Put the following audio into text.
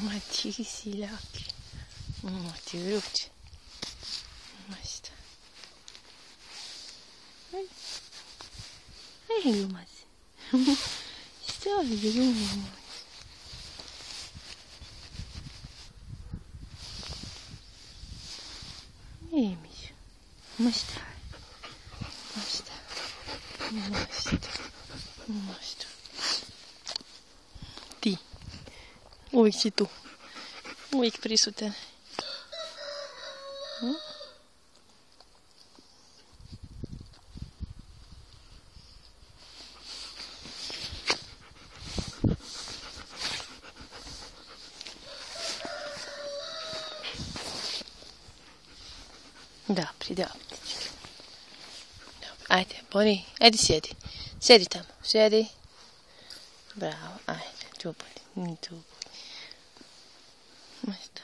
Ma chiusi gli occhi. Ma ti bruci. Ma sta. Lumasi. Sta lumasi. Миша. Мышта. Мышта. Мышта. Мышта. Ти. Ой, си tu. Uvijek prisutan. Dobri, dobri. Ajde, Boni, ajde sjedi. Sjedi tamo, sjedi. Bravo, ajde, tu boli, tu boli. Ma šta?